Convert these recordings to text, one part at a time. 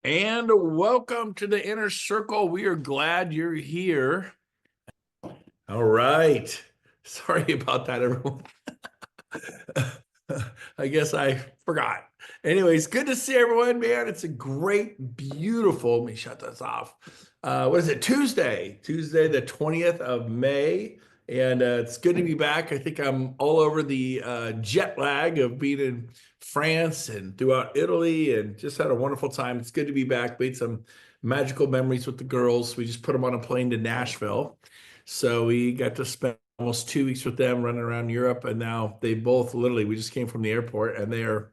And welcome to the inner circle. We are glad you're here. All right. Sorry about that, everyone. I guess I forgot. Anyways, good to see everyone, man. It's a great, beautiful. Let me shut this off. What is it? Tuesday, the 20th of May. And it's good to be back. I think I'm all over the jet lag of being in France and throughout Italy and just had a wonderful time. It's good to be back. Made some magical memories with the girls. We just put them on a plane to Nashville. So we got to spend almost 2 weeks with them running around Europe. And now they both literally, we just came from the airport and they are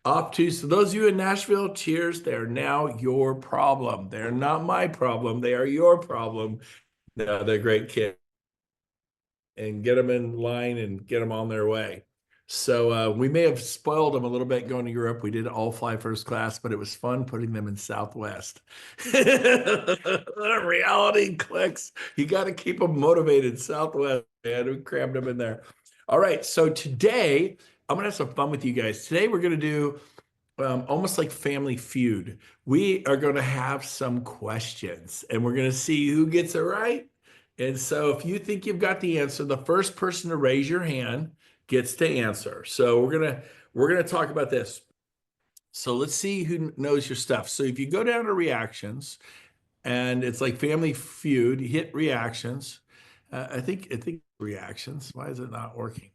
off to. So those of you in Nashville, cheers. They're now your problem. They're not my problem. They are your problem. No, they're great kids and get them in line and get them on their way. So we may have spoiled them a little bit going to Europe. We did all fly first class, but it was fun putting them in Southwest. Reality clicks. You got to keep them motivated. Southwest, man. We crammed them in there. All right. So today, I'm going to have some fun with you guys. Today, we're going to do almost like Family Feud. We are going to have some questions and we're going to see who gets it right. And so if you think you've got the answer, the first person to raise your hand gets to answer. So we're gonna talk about this. So let's see who knows your stuff. So if you go down to reactions and it's like Family Feud, hit reactions. I think reactions. Why is it not working?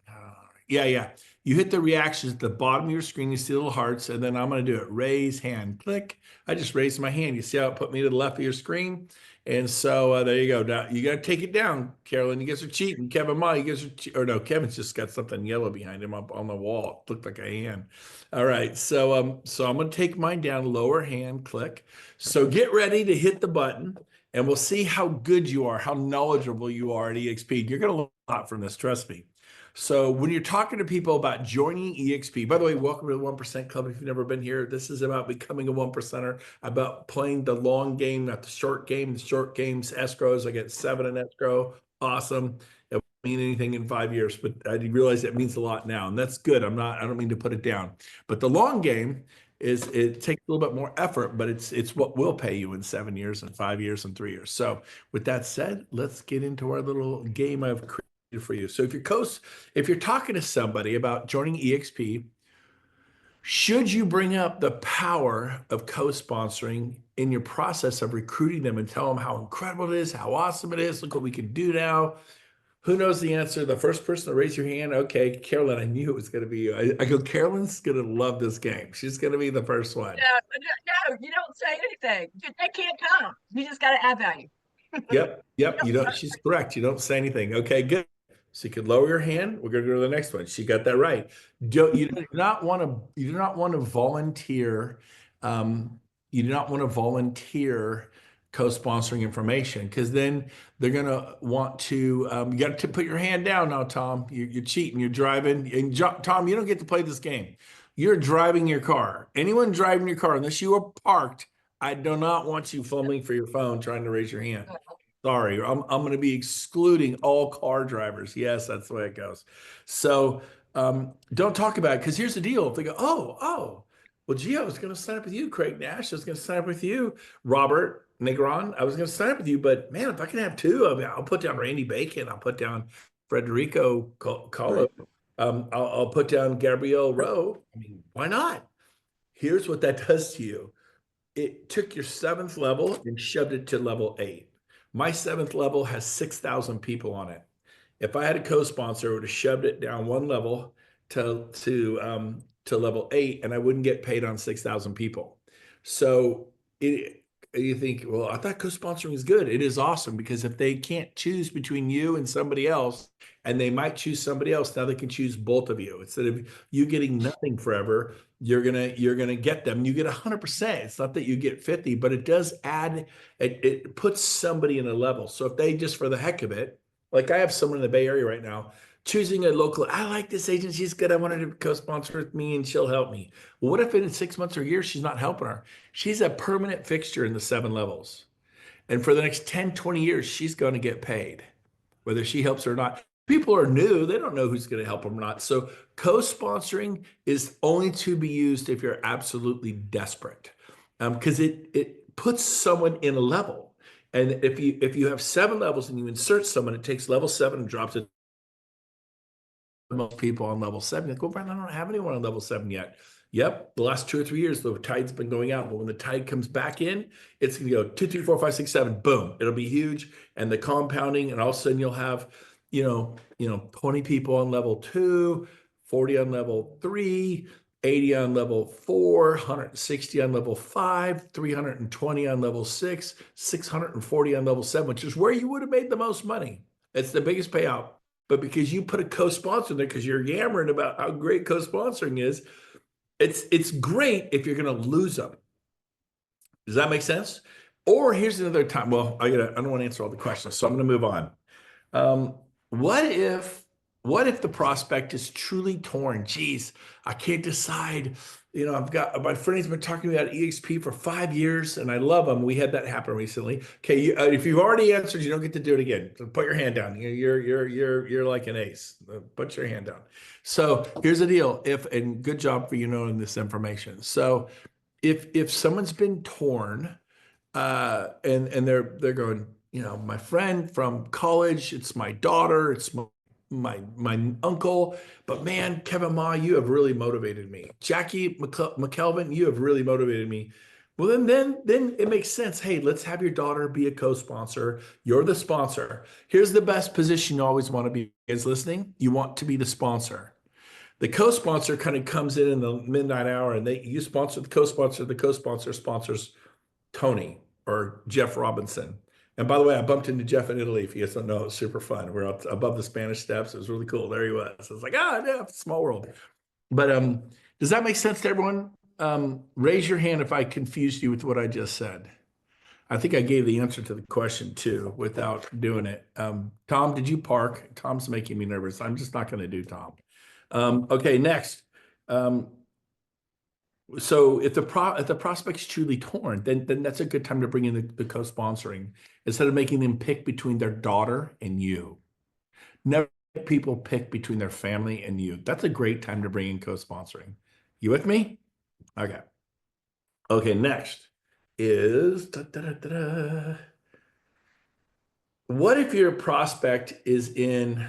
Yeah. You hit the reactions at the bottom of your screen. You see little hearts, and then I'm going to do it. Raise hand. Click. I just raised my hand. You see how it put me to the left of your screen? And so there you go. Now you got to take it down, Carolyn. You guys are cheating. Kevin Ma, you guys are or no, Kevin's just got something yellow behind him up on the wall. It looked like a hand. All right. So I'm going to take mine down. Lower hand. Click. So get ready to hit the button and we'll see how good you are, how knowledgeable you are at EXP. You're going to learn a lot from this, trust me. So when you're talking to people about joining EXP, by the way, welcome to the 1% Club. If you've never been here, this is about becoming a 1%er, about playing the long game, not the short game. The short games, escrows, I get 7 in escrow. Awesome. It won't mean anything in 5 years, but I realize it means a lot now. And that's good. I don't mean to put it down. But the long game is it takes a little bit more effort, but it's what will pay you in 7 years and 5 years and 3 years. So with that said, let's get into our little game I've created for you. So if you're talking to somebody about joining EXP, should you bring up the power of co-sponsoring in your process of recruiting them and tell them how incredible it is, how awesome it is, look what we can do now? Who knows the answer? The first person to raise your hand. Okay, Carolyn, I knew it was going to be you. I go, Carolyn's going to love this game. She's going to be the first one. No, you don't say anything. They can't come. You just got to add value. Yep. You don't, she's correct. You don't say anything. Okay, good. So you could lower your hand. We're going to go to the next one. She got that right. You do not want to, you do not want to volunteer. You do not want to volunteer co-sponsoring information because then they're going to want to, you got to put your hand down now, Tom. You're cheating. You're driving. And Tom, you don't get to play this game. You're driving your car. Anyone driving your car, unless you are parked, I do not want you fumbling for your phone trying to raise your hand. Sorry, I'm going to be excluding all car drivers. Yes, that's the way it goes. So don't talk about it because here's the deal. If they go, well, gee, I was going to sign up with you, Craig Nash. I was going to sign up with you, Robert Negron. I was going to sign up with you, but man, if I can have two, I mean, I'll put down Randy Bacon. I'll put down Federico Colo. I'll put down Gabrielle Rowe. I mean, why not? Here's what that does to you. It took your 7th level and shoved it to level 8. My 7th level has 6,000 people on it. If I had a co-sponsor, I would have shoved it down one level to level 8, and I wouldn't get paid on 6,000 people. So you think, well, I thought co-sponsoring is good. It is awesome because if they can't choose between you and somebody else, and they might choose somebody else, now they can choose both of you. Instead of you getting nothing forever, you're gonna get them. You get 100%. It's not that you get 50, but it does add. It puts somebody in a level. So if they just for the heck of it, like I have someone in the Bay Area right now choosing a local. I like this agent. She's good. I want her to co-sponsor with me, and she'll help me. Well, what if in 6 months or a year she's not helping her? She's a permanent fixture in the 7 levels, and for the next 10, 20 years, she's going to get paid, whether she helps or not. People are new. They don't know who's going to help them or not. So co-sponsoring is only to be used if you're absolutely desperate. because it puts someone in a level. And if you have 7 levels and you insert someone, it takes level 7 and drops it most people on level 7. Like, well, Brent, I don't have anyone on level 7 yet. Yep, the last 2 or 3 years, the tide's been going out. But when the tide comes back in, it's going to go 2, 3, 4, 5, 6, 7. Boom. It'll be huge. And the compounding, and all of a sudden you'll have, 20 people on level 2, 40 on level 3, 80 on level 4, 160 on level 5, 320 on level 6, 640 on level 7, which is where you would have made the most money. It's the biggest payout. But because you put a co-sponsor there, because you're yammering about how great co-sponsoring is, it's great if you're going to lose them. Does that make sense? Or here's another time. Well, I don't want to answer all the questions, so I'm going to move on. Um, what if the prospect is truly torn? Geez, I can't decide. I've got my friend's been talking to me about EXP for 5 years, and I love them. We had that happen recently. Okay, if you've already answered, you don't get to do it again. So put your hand down. You're like an ace. Put your hand down. So here's the deal. And good job for knowing this information. So if someone's been torn, and they're going, my friend from college, it's my daughter, it's my uncle, but man, Kevin Ma, you have really motivated me. Jackie McKelvin, you have really motivated me. Well, then it makes sense. Hey, let's have your daughter be a co-sponsor. You're the sponsor. Here's the best position you always want to be is listening. You want to be the sponsor. The co-sponsor kind of comes in the midnight hour, and you sponsor the co-sponsor. The co-sponsor sponsors Tony or Jeff Robinson. And by the way, I bumped into Jeff in Italy. If you guys don't know, it was super fun. We're up above the Spanish Steps. It was really cool. There he was. I was like, yeah, small world. But does that make sense to everyone? Raise your hand if I confused you with what I just said. I think I gave the answer to the question too without doing it. Tom, did you park? Tom's making me nervous. I'm just not going to do Tom. Okay, next. So if the prospect's truly torn, then that's a good time to bring in the co-sponsoring instead of making them pick between their daughter and you. Never make people pick between their family and you. That's a great time to bring in co-sponsoring. You with me? Okay. Okay, next is what if your prospect is in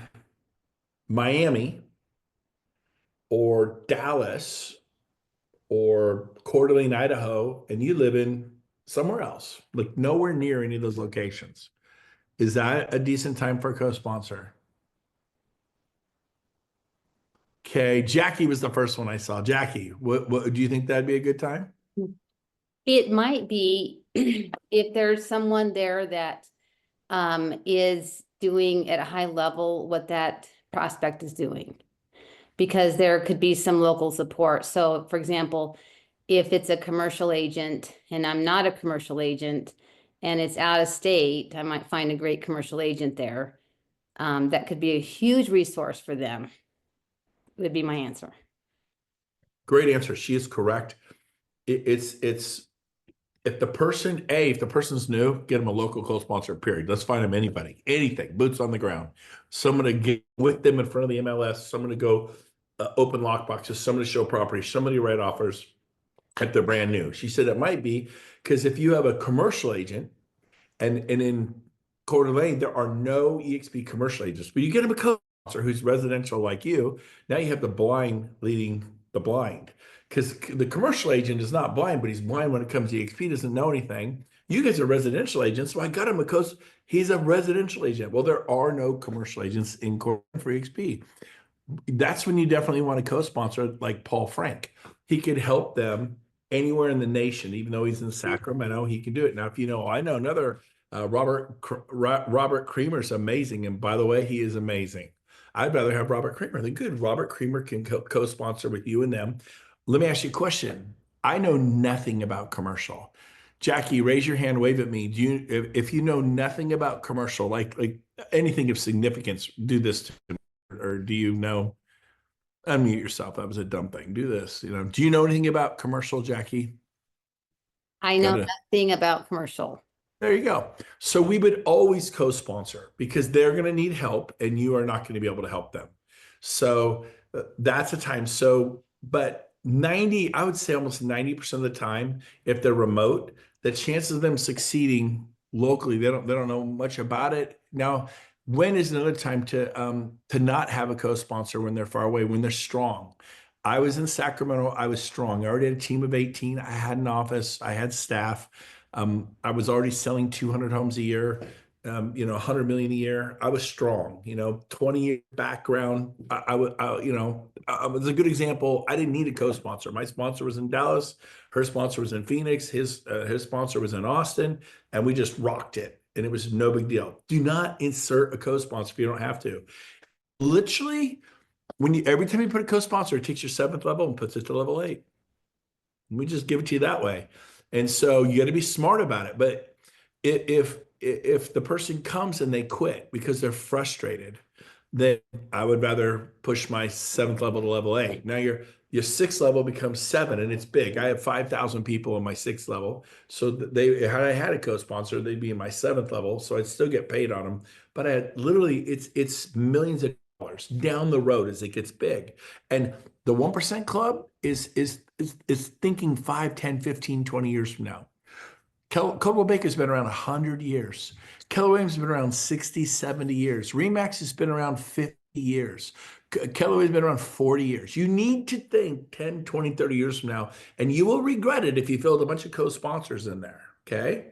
Miami or Dallas or Coeur d'Alene, Idaho, and you live in somewhere else, like nowhere near any of those locations? Is that a decent time for a co-sponsor? Okay, Jackie was the first one I saw. Jackie, what do you think that'd be a good time? It might be if there's someone there that is doing at a high level what that prospect is doing, because there could be some local support. So for example, if it's a commercial agent and I'm not a commercial agent and it's out of state, I might find a great commercial agent there. That could be a huge resource for them, would be my answer. Great answer. She is correct. It's if the person's new, get them a local co-sponsor, period. Let's find them anything, boots on the ground. Someone to get with them in front of the MLS, someone to go open lockboxes, someone to show property, somebody to write offers if they're brand new. She said it might be because if you have a commercial agent and in Coeur d'Alene, there are no EXP commercial agents, but you get them a co-sponsor who's residential like you. Now you have the blind leading the blind. Because the commercial agent is not blind, but he's blind when it comes to EXP, doesn't know anything. You guys are residential agents, so I got him because he's a residential agent. Well, there are no commercial agents in for EXP. That's when you definitely want to co-sponsor like Paul Frank. He could help them anywhere in the nation, even though he's in Sacramento, he can do it. Now, if I know another Robert Creamer's amazing. And by the way, he is amazing. I'd rather have Robert Creamer. The good Robert Creamer can co-sponsor with you and them. Let me ask you a question. I know nothing about commercial. Jackie, raise your hand, wave at me. If you know nothing about commercial, like anything of significance, do this to me. Or do you know? Unmute yourself. That was a dumb thing. Do this. Do you know anything about commercial, Jackie? I know nothing about commercial. There you go. So we would always co-sponsor because they're going to need help and you are not going to be able to help them. So that's a time. But I would say almost 90% of the time, if they're remote, the chances of them succeeding locally, they don't know much about it. Now, when is another time to not have a co-sponsor when they're far away, when they're strong? I was in Sacramento, I was strong. I already had a team of 18. I had an office, I had staff. I was already selling 200 homes a year. 100 million a year. I was strong, 20-year background. I would, I was a good example. I didn't need a co-sponsor. My sponsor was in Dallas. Her sponsor was in Phoenix. His sponsor was in Austin, and we just rocked it. And it was no big deal. Do not insert a co-sponsor if you don't have to. Literally, every time you put a co-sponsor, it takes your 7th level and puts it to level 8. We just give it to you that way. And so you got to be smart about it. But if the person comes and they quit because they're frustrated, then I would rather push my 7th level to level 8. Now your 6th level becomes 7, and it's big. I have 5,000 people in my 6th level. So had I had a co-sponsor, they'd be in my 7th level. So I'd still get paid on them. But it's millions of dollars down the road as it gets big. And the 1% club is thinking 5, 10, 15, 20 years from now. Coldwell Banker's been around 100 years. Keller Williams has been around 60, 70 years. Remax has been around 50 years. Keller Williams has been around 40 years. You need to think 10, 20, 30 years from now, and you will regret it if you filled a bunch of co-sponsors in there, okay?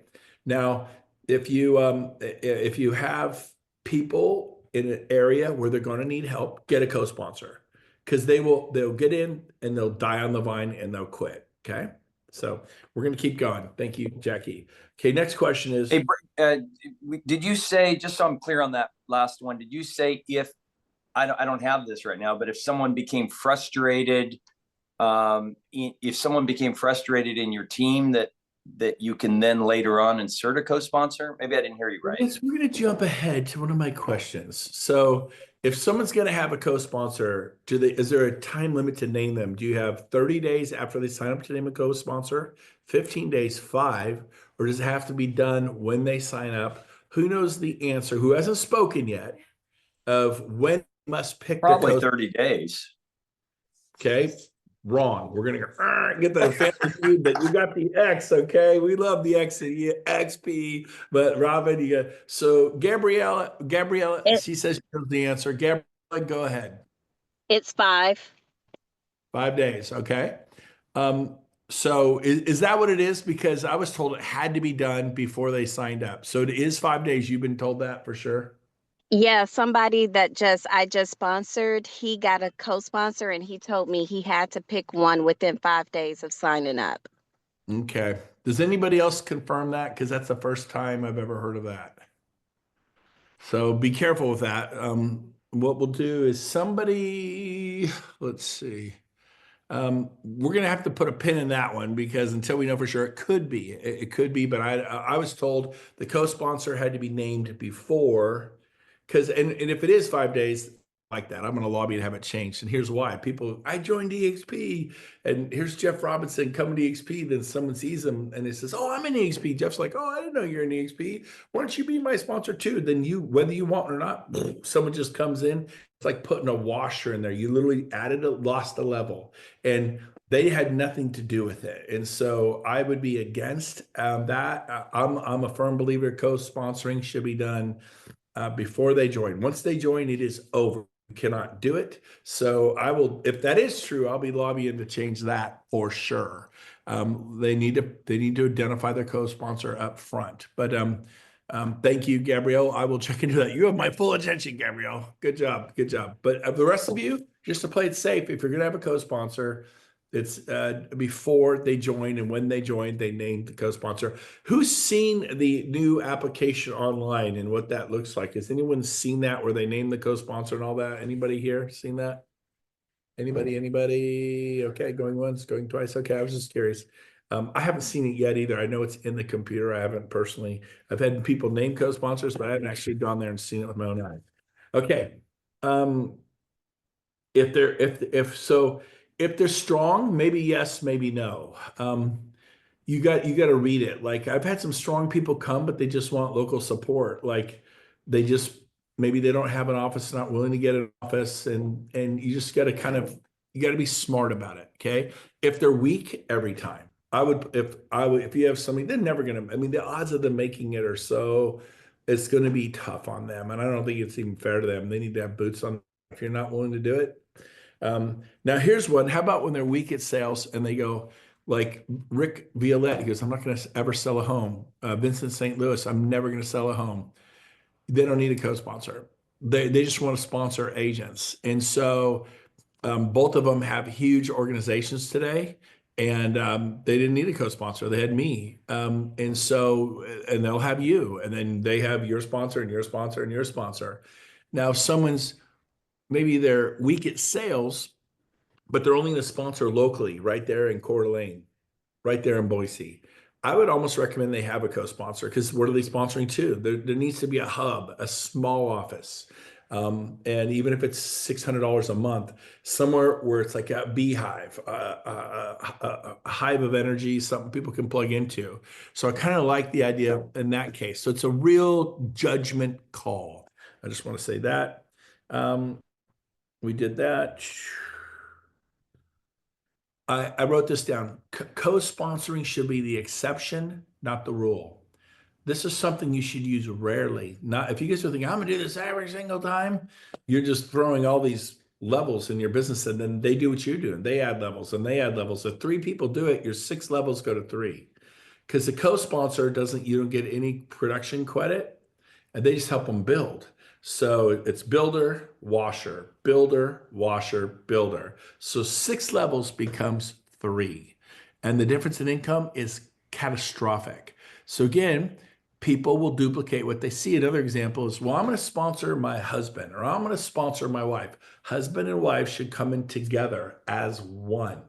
Now, if you have people in an area where they're going to need help, get a co-sponsor, because they'll get in and they'll die on the vine and they'll quit, okay? So we're going to keep going. Thank you, Jackie. Okay, next question is. Hey, did you say, just so I'm clear on that last one, did you say if, I don't have this right now, but if someone became frustrated, if someone became frustrated in your team, that you can then later on insert a co-sponsor? Maybe I didn't hear you right. Yes, we're going to jump ahead to one of my questions. So if someone's going to have a co-sponsor, is there a time limit to name them? Do you have 30 days after they sign up to name a co-sponsor, 15 days, 5, or does it have to be done when they sign up? Who knows the answer? Who hasn't spoken yet of when they must pick Probably 30 days. Okay. Wrong. We're gonna go get the family feud, but you got the X. Okay, we love the X XP. But Robin, you got so Gabriella. She says she knows the answer. Gabriella, go ahead. It's 5. 5 days. Okay. So is that what it is? Because I was told it had to be done before they signed up. So it is 5 days. You've been told that for sure. Yeah, somebody that I just sponsored, he got a co-sponsor and he told me he had to pick one within 5 days of signing up. Okay. Does anybody else confirm that? Because that's the first time I've ever heard of that. So be careful with that. What we'll do is let's see. We're going to have to put a pin in that one because until we know for sure, it could be. It could be, but I was told the co-sponsor had to be named before. And if it is 5 days like that, I'm going to lobby to have it changed. And here's why. I joined EXP, and here's Jeff Robinson coming to EXP. Then someone sees him and it says, "Oh, I'm in EXP." Jeff's like, "Oh, I didn't know you're in EXP. Why don't you be my sponsor too?" Then whether you want or not, someone just comes in. It's like putting a washer in there. You literally lost a level, and they had nothing to do with it. And so I would be against that. I'm a firm believer co-sponsoring should be done before they join. Once they join, it is over. You cannot do it. So I will, if that is true, I'll be lobbying to change that for sure. They need to identify their co-sponsor up front. But thank you, Gabrielle. I will check into that. You have my full attention, Gabrielle. Good job. Good job. But the rest of you, just to play it safe, if you're going to have a co-sponsor, it's before they join, and when they join, they name the co-sponsor. Who's seen the new application online and what that looks like? Has anyone seen that where they name the co-sponsor and all that? Anybody here seen that? Anybody? Okay, going once, going twice. Okay, I was just curious. I haven't seen it yet either. I know it's in the computer. I haven't personally. I've had people name co-sponsors, but I haven't actually gone there and seen it with my own eyes. Okay. If they're strong, maybe yes, maybe no. You got to read it. Like I've had some strong people come, but they just want local support. Like maybe they don't have an office, not willing to get an office, and you just got to kind of you got to be smart about it. Okay. If they're weak every time, if you have somebody, they're never going to, I mean, the odds of them making it are so, it's going to be tough on them. And I don't think it's even fair to them. They need to have boots on if you're not willing to do it. Now here's one. How about when they're weak at sales and they go like Rick Violette, he goes, I'm not going to ever sell a home. Vincent St. Louis, I'm never going to sell a home. They don't need a co-sponsor. They just want to sponsor agents. And so both of them have huge organizations today, and they didn't need a co-sponsor. They had me. And so, and they'll have you, and then they have your sponsor and your sponsor and your sponsor. Now, if someone's, maybe they're weak at sales, but they're only going to sponsor locally right there in Coeur d'Alene, right there in Boise. I would almost recommend they have a co-sponsor, because what are they sponsoring to? There needs to be a hub, a small office. And even if it's $600 a month, somewhere where it's like a beehive, a hive of energy, something people can plug into. So I kind of like the idea in that case. So it's a real judgment call. I just want to say that. We did that. I wrote this down. Co-sponsoring should be the exception, not the rule. This is something you should use rarely. Not if you guys are thinking, I'm gonna do this every single time, you're just throwing all these levels in your business, and then they do what you do, and they add levels and they add levels. If 3 people do it, your 6 levels go to 3. Because the co-sponsor you don't get any production credit, and they just help them build. So it's builder, washer, builder, washer, builder. So 6 levels becomes 3. And the difference in income is catastrophic. So again, people will duplicate what they see. Another example is, well, I'm going to sponsor my husband, or I'm going to sponsor my wife. Husband and wife should come in together as one.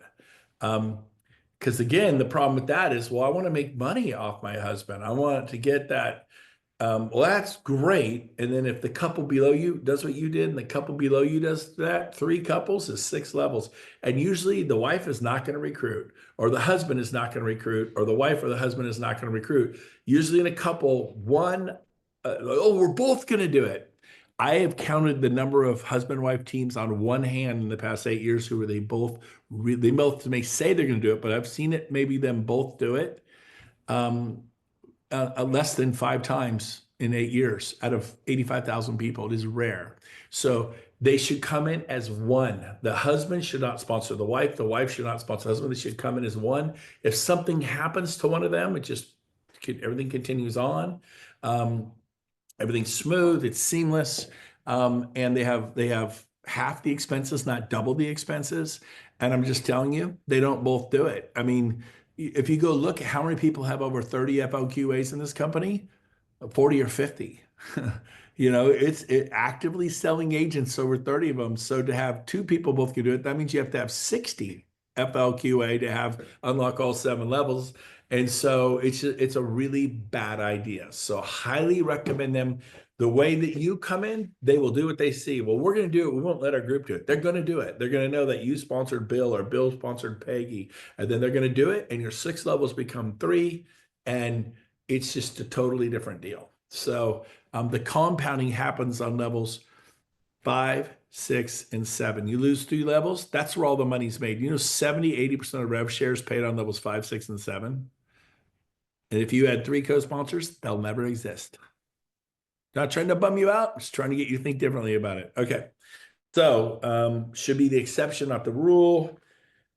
Because again, the problem with that is, well, I want to make money off my husband. I want to get that. Well, that's great. And then if the couple below you does what you did, and the couple below you does that, 3 couples is 6 levels. And usually the wife is not going to recruit, or the husband is not going to recruit, or the wife or the husband is not going to recruit. Usually in a couple, we're both going to do it. I have counted the number of husband-wife teams on one hand in the past 8 years who they both may say they're going to do it, but I've seen it, maybe them both do it. Less than 5 times in 8 years out of 85,000 people. It is rare. So they should come in as one. The husband should not sponsor the wife. The wife should not sponsor the husband. They should come in as one. If something happens to one of them, everything continues on. Everything's smooth. It's seamless. And they have half the expenses, not double the expenses. And I'm just telling you, they don't both do it. I mean, if you go look at how many people have over 30 FLQAs in this company, 40 or 50. It's actively selling agents, over 30 of them. So to have 2 people both can do it, that means you have to have 60 FLQA to unlock all 7 levels. And so it's a really bad idea. So highly recommend them. The way that you come in, they will do what they see. Well, we're going to do it. We won't let our group do it. They're going to do it. They're going to know that you sponsored Bill, or Bill sponsored Peggy, and then they're going to do it. And your 6 levels become 3, and it's just a totally different deal. So the compounding happens on levels 5, 6, and 7. You lose 3 levels, that's where all the money's made. 70-80% of rev shares paid on levels 5, 6, and 7. And if you had 3 co-sponsors, they'll never exist. Not trying to bum you out, just trying to get you to think differently about it. Okay. So should be the exception, not the rule.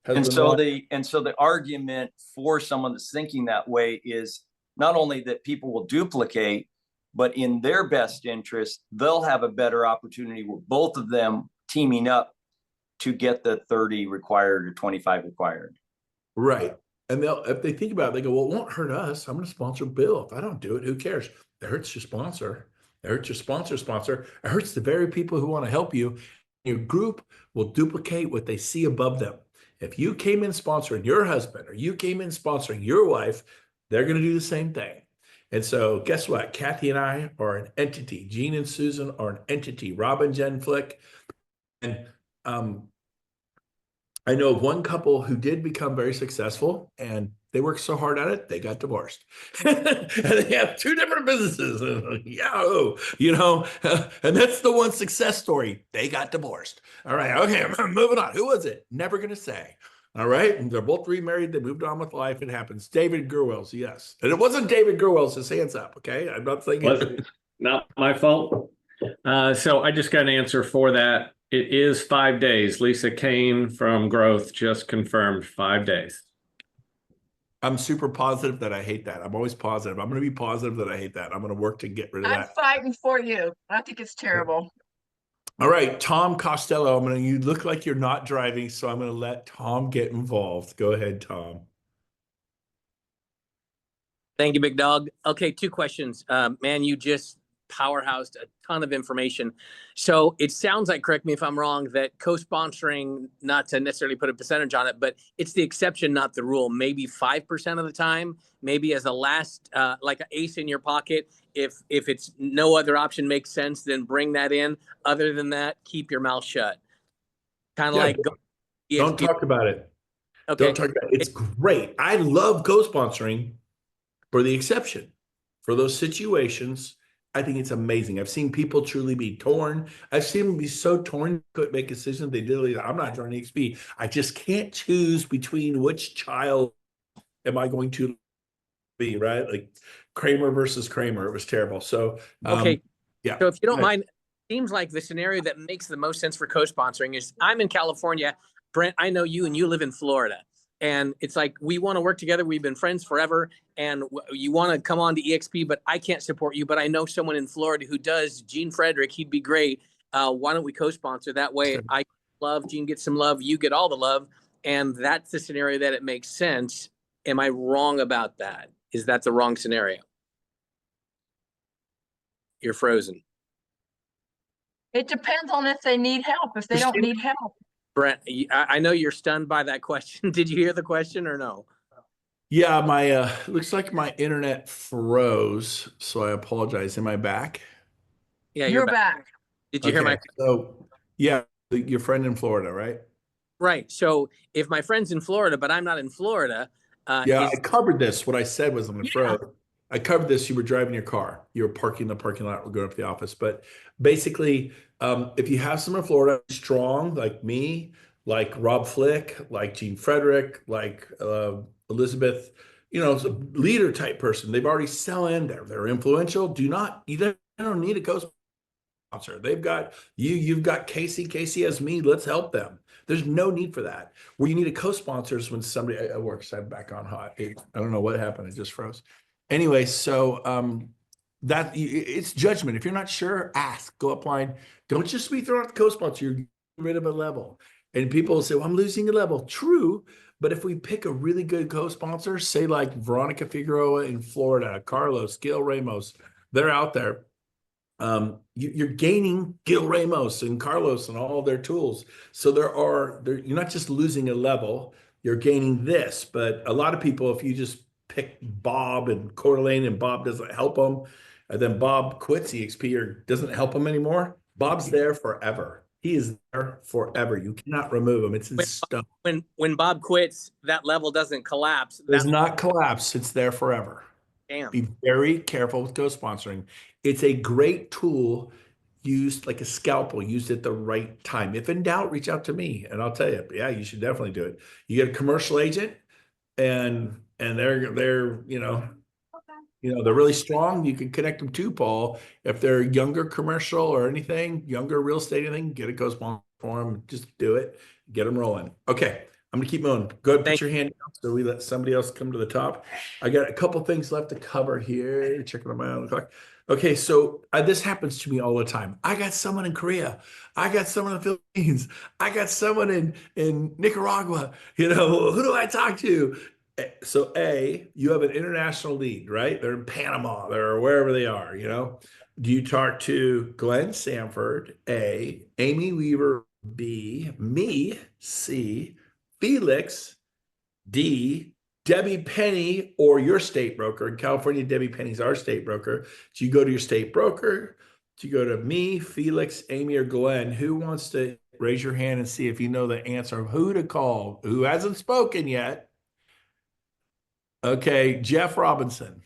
And so the argument for someone that's thinking that way is not only that people will duplicate, but in their best interest, they'll have a better opportunity with both of them teaming up to get the 30 required or 25 required. Right. And if they think about it, they go, well, it won't hurt us. I'm going to sponsor Bill. If I don't do it, who cares? It hurts your sponsor. It hurts your sponsor. It hurts the very people who want to help you. Your group will duplicate what they see above them. If you came in sponsoring your husband, or you came in sponsoring your wife, they're going to do the same thing. And so guess what? Kathy and I are an entity. Gene and Susan are an entity. Rob and Jen Flick. And I know of one couple who did become very successful, and They worked so hard at it, they got divorced. And they have two different businesses. Yahoo, and that's the one success story. They got divorced. All right, okay, I'm moving on. Who was it? Never gonna say. All right, and they're both remarried. They moved on with life. It happens. David Gurwells, yes, and it wasn't David Gurwells. His hands up. Okay, I'm not saying it. Not my fault. So I just got an answer for that. It is 5 days. Lisa Kane from Growth just confirmed 5 days. I'm super positive that I hate that. I'm always positive. I'm going to be positive that I hate that. I'm going to work to get rid of I'm that. fighting for you. I think it's terrible. All right, Tom Costello. You look like you're not driving, so I'm going to let Tom get involved. Go ahead, Tom. Thank you, big dog. Okay, 2 questions. Man, you just powerhoused a ton of information. So it sounds like, correct me if I'm wrong, that co-sponsoring, not to necessarily put a percentage on it, but it's the exception, not the rule. Maybe 5% of the time, maybe as a last, like an ace in your pocket. If it's no other option makes sense, then bring that in. Other than that, keep your mouth shut. Kind of like don't talk about it. Okay. Don't talk about it. It's great. I love co-sponsoring for the exception. For those situations, I think it's amazing. I've seen people truly be torn. I've seen them be so torn, couldn't make a decision. They did. I'm not joining XP. I just can't choose between which child am I going to be, right? Like Kramer versus Kramer. It was terrible. So, okay. Yeah. So if you don't mind, it seems like the scenario that makes the most sense for co-sponsoring is I'm in California. Brent, I know you and you live in Florida. And it's like, we want to work together. We've been friends forever. And you want to come on to EXP, but I can't support you. But I know someone in Florida who does. Gene Frederick, he'd be great. Why don't we co-sponsor? That way I love, Gene gets some love, you get all the love. And that's the scenario that it makes sense. Am I wrong about that? Is that the wrong scenario? You're frozen. It depends on if they need help. If they don't need help. Brent, I know you're stunned by that question. Did you hear the question or no? Yeah, my looks like my internet froze, so I apologize. Am I back? Yeah, You're back. Did you hear my? So yeah, your friend in Florida, right? Right. So if my friend's in Florida, but I'm not in Florida, Yeah, I covered this. What I said was I'm going to Yeah. froze. I covered this. You were driving your car. You were parking in the parking lot. We're going up to the office. But basically, if you have someone in Florida strong like me, like Rob Flick, like Gene Frederick, like Elizabeth, leader type person, they've already sell in. They're influential. You don't need a co-sponsor. They've got you've got Casey has me. Let's help them. There's no need for that. Where you need a co-sponsor is when somebody works. I'm back on hot. I don't know what happened. It just froze. Anyway, so it's judgment. If you're not sure, ask. Go upline. Don't just be throwing out the co-sponsor. You're getting rid of a level. And people will say, well, I'm losing a level. True. But if we pick a really good co-sponsor, say like Veronica Figueroa in Florida, Carlos, Gil Ramos, they're out there. You're gaining Gil Ramos and Carlos and all their tools. So you're not just losing a level, you're gaining this. But a lot of people, if you just pick Bob and Coeur d'Alene and Bob doesn't help them, and then Bob quits EXP or doesn't help them anymore, Bob's there forever. He is there forever. You cannot remove him. It's his stuff. When Bob quits, that level doesn't collapse. It does not collapse. It's there forever. Damn. Be very careful with co-sponsoring. It's a great tool used like a scalpel, used at the right time. If in doubt, reach out to me and I'll tell you, yeah, you should definitely do it. You get a commercial agent and they're they're really strong. You can connect them to Paul. If they're younger commercial or anything, younger real estate, anything, get a co-sponsor for them. Just do it. Get them rolling. Okay. I'm gonna keep moving. Go ahead, put your hand down so we let somebody else come to the top. I got a couple things left to cover here. Checking on my own clock. Okay, so this happens to me all the time. I got someone in Korea. I got someone in the Philippines. I got someone in Nicaragua. Who do I talk to? So you have an international lead, right? They're in Panama, they're wherever they are. Do you talk to Glenn Sanford? A, Amy Weaver. B, me. C, Felix, D, Debbie Penny, or your state broker. In California, Debbie Penny's our state broker. Do you go to your state broker? Do you go to me, Felix, Amy, or Glenn? Who wants to raise your hand and see if you know the answer of who to call? Who hasn't spoken yet? Okay, Jeff Robinson.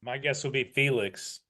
My guess would be Felix.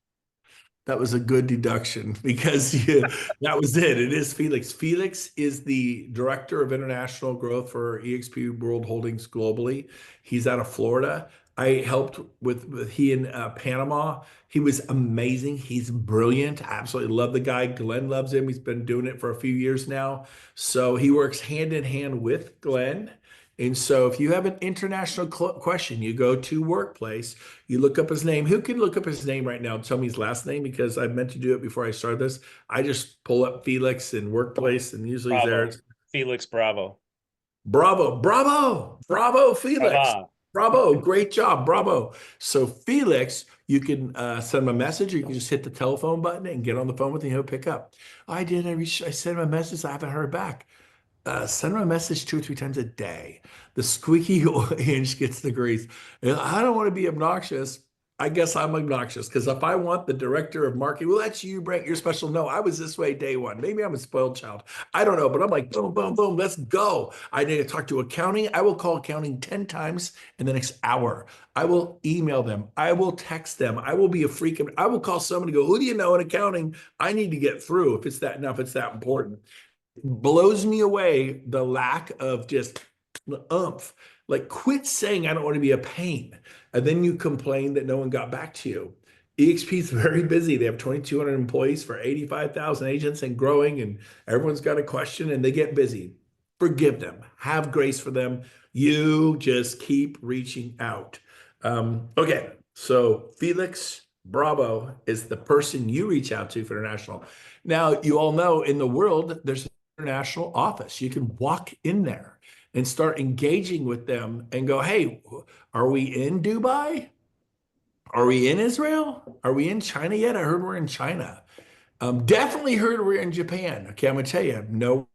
That was a good deduction because that was it. It is Felix. Felix is the director of international growth for eXp World Holdings globally. He's out of Florida. I helped with he in Panama. He was amazing. He's brilliant. I absolutely love the guy. Glenn loves him. He's been doing it for a few years now. So he works hand in hand with Glenn. And so if you have an international question, you go to Workplace, you look up his name. Who can look up his name right now and tell me his last name? Because I meant to do it before I started this. I just pull up Felix in Workplace and usually he's there. Felix Bravo. Bravo, bravo, bravo, Felix. Bravo. Bravo, great job, bravo. So Felix, you can send him a message or you can just hit the telephone button and get on the phone with him. He'll pick up. I sent him a message. I haven't heard back. Send him a message 2 or 3 times a day. The squeaky hinge gets the grease. And I don't want to be obnoxious. I guess I'm obnoxious because if I want the director of marketing, well, that's you, Brent, you're special. No, I was this way day one. Maybe I'm a spoiled child. I don't know, but I'm like, boom, boom, boom, let's go. I need to talk to accounting. I will call accounting 10 times in the next hour. I will email them. I will text them. I will be a freak. I will call someone and go, who do you know in accounting? I need to get through if it's that important. Blows me away the lack of just oomph. Like, quit saying I don't want to be a pain, and then you complain that no one got back to you. EXP is very busy. They have 2,200 employees for 85,000 agents and growing, and everyone's got a question and they get busy. Forgive them. Have grace for them. You just keep reaching out. Okay, so Felix Bravo is the person you reach out to for international. Now, you all know in the world, there's an international office. You can walk in there and start engaging with them and go, hey, are we in Dubai? Are we in Israel? Are we in China yet? I heard we're in China. Definitely heard we're in Japan. Okay, I'm gonna tell you, no.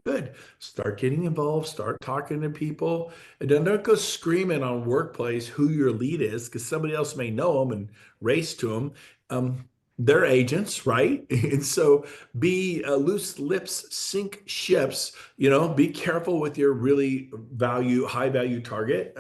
Good. Start getting involved, start talking to people, and then don't go screaming on Workplace who your lead is, because somebody else may know them and race to them. They're agents, right? And so be loose lips, sink ships, be careful with your really high value target,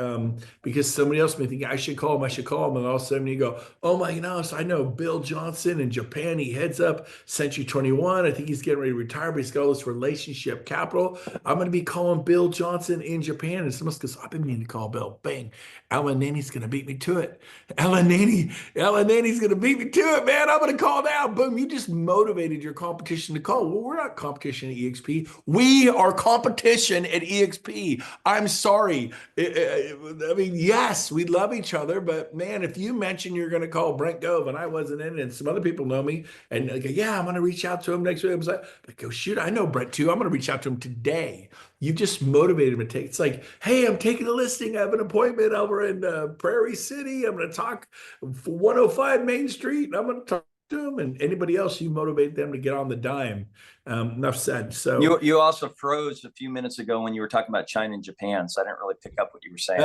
because somebody else may think I should call him. And all of a sudden you go, oh my gosh, I know Bill Johnson in Japan. He heads up Century 21. I think he's getting ready to retire, but he's got all this relationship capital. I'm going to be calling Bill Johnson in Japan. And someone goes, I've been meaning to call Bill. Bang. Alan Nanny's going to beat me to it. Alan Nanny's going to beat me to it, man. I'm going to call now. Boom. You just motivated your competition to call. Well, we're not competition at EXP. We are competition at EXP. I'm sorry. I mean, yes, we love each other, but man, if you mention you're going to call Brent Gove and I wasn't in it and some other people know me and go, yeah, I'm going to reach out to him next week. I was like, oh, shoot, I know Brent too. I'm going to reach out to him today. You just motivated him to take. It's like, hey, I'm taking a listing. I have an appointment over in Prairie City. I'm going to talk 105 Main Street. And I'm going to talk to them, and anybody else, you motivate them to get on the dime. Enough said. So you also froze a few minutes ago when you were talking about China and Japan, so I didn't really pick up what you were saying.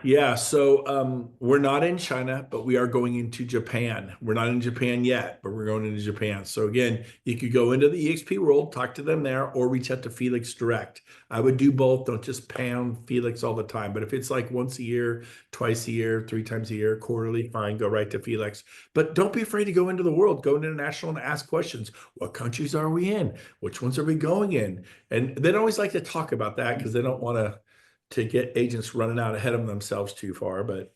Yeah. So we're not in China, but we are going into Japan. We're not in Japan yet, but we're going into Japan. So again, you could go into the EXP world, talk to them there, or reach out to Felix direct. I would do both. Don't just pound Felix all the time. But if it's like once a year, twice a year, 3 times a year, quarterly, fine, go right to Felix. But don't be afraid to go into the world, go international and ask questions. What countries are we in? Which ones are we going in? And they don't always like to talk about that because they don't want to get agents running out ahead of themselves too far. But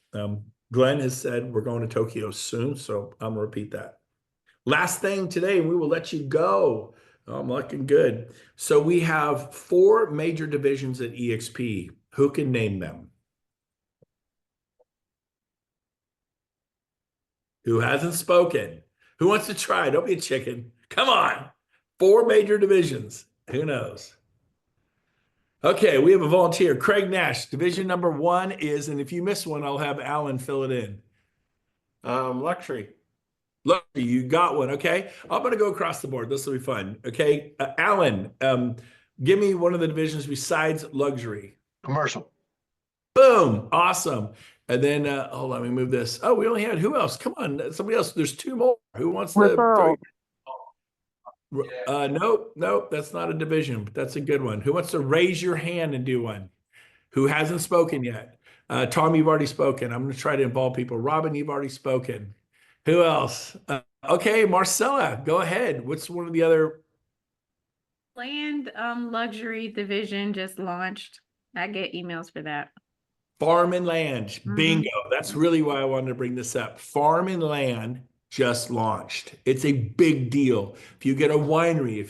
Glenn has said we're going to Tokyo soon, so I'm gonna repeat that. Last thing today, we will let you go. I'm looking good. So we have 4 major divisions at EXP. Who can name them? Who hasn't spoken? Who wants to try? Don't be a chicken. Come on. 4 major divisions. Who knows? Okay, we have a volunteer. Craig Nash. Division number 1 is, and if you miss one, I'll have Alan fill it in. Luxury. Luxury, you got one. Okay, I'm going to go across the board. This will be fun. Okay, Alan, give me one of the divisions besides luxury. Commercial. Boom. Awesome. And then, hold on, let me move this. Oh, we only had, who else? Come on, somebody else. There's 2 more. Who wants to? Nope, that's not a division, but that's a good one. Who wants to raise your hand and do one? Who hasn't spoken yet? Tom, you've already spoken. I'm going to try to involve people. Robin, you've already spoken. Who else? Okay, Marcella, go ahead. What's one of the other? Land luxury division just launched. I get emails for that. Farm and land. Mhm. Bingo. That's really why I wanted to bring this up. Farm and land just launched. It's a big deal. If you get a winery,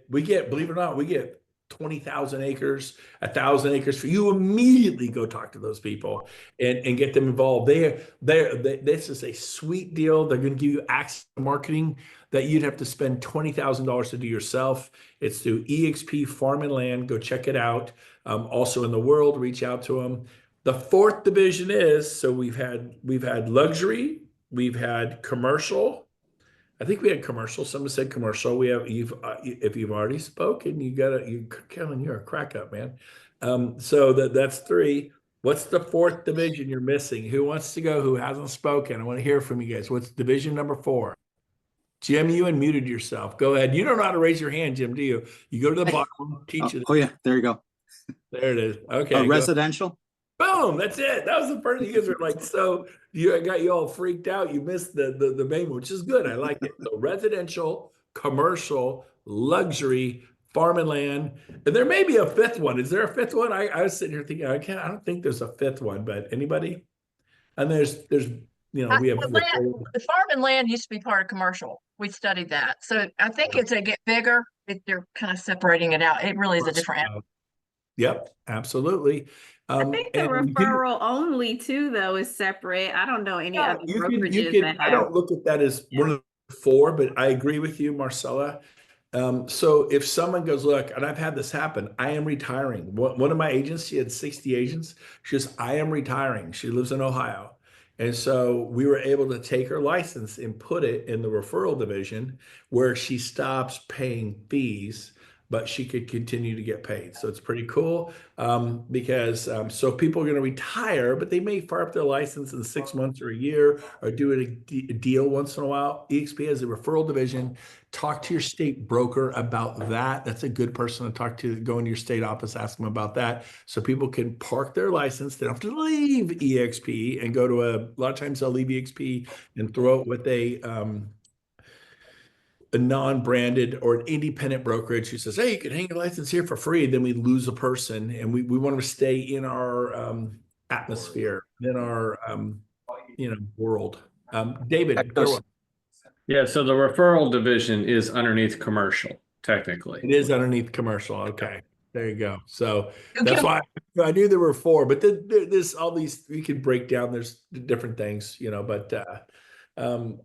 believe it or not, we get 20,000 acres, 1,000 acres for you, immediately go talk to those people and get them involved. This is a sweet deal. They're going to give you access to marketing that you'd have to spend $20,000 to do yourself. It's through EXP Farm and Land. Go check it out. Also in the world, reach out to them. The fourth division is, so we've had luxury, we've had commercial. I think we had commercial. Someone said commercial. If you've already spoken, Kevin, you're a crack up, man. So that's three. What's the fourth division you're missing? Who wants to go? Who hasn't spoken? I want to hear from you guys. What's division number 4? Jim, you unmuted yourself. Go ahead. You don't know how to raise your hand, Jim, do you? You go to the bottom, teach you. Oh yeah, there you go. There it is. Okay. Go. Residential. Boom, that's it. That was the first thing you guys were like, so I got you all freaked out. You missed the main one, which is good. I like it. So residential, commercial, luxury, farm and land. And there may be a fifth one. Is there a fifth one? I was sitting here thinking, I don't think there's a fifth one, but anybody? And there's we have The farm and land used to be part of commercial. We studied that. So I think as they get bigger, they're kind of separating it out. It really is a different animal. Yep, absolutely. I think the referral only too, though, is separate. I don't know any other brokerages that I don't look at that as one of the 4, but I agree with you, Marcella. So if someone goes, look, and I've had this happen, I am retiring. One of my agents, she had 60 agents. She says, I am retiring. She lives in Ohio. And so we were able to take her license and put it in the referral division where she stops paying fees, but she could continue to get paid. So it's pretty cool because so people are going to retire, but they may fire up their license in 6 months or a year or do a deal once in a while. EXP has a referral division. Talk to your state broker about that. That's a good person to talk to. Go into your state office, ask them about that. So people can park their license. They don't have to leave EXP and go to a lot of times they'll leave EXP and throw it with a non-branded or an independent brokerage who says, hey, you can hang your license here for free. Then we lose a person and we want to stay in our atmosphere, in our world. David, go on. Yeah, so the referral division is underneath commercial, technically. It is underneath commercial. Okay, there you go. So that's why I knew there were 4, but there's all these, we could break down, there's different things, but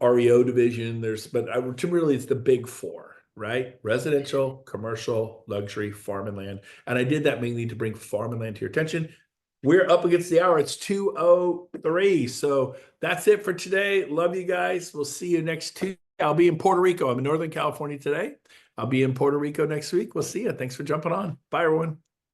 REO division, but really it's the big 4, right? Residential, commercial, luxury, farm and land. And I did that mainly to bring farm and land to your attention. We're up against the hour. It's 2:03. So that's it for today. Love you guys. We'll see you next Tuesday. I'll be in Puerto Rico. I'm in Northern California today. I'll be in Puerto Rico next week. We'll see you. Thanks for jumping on. Bye, everyone.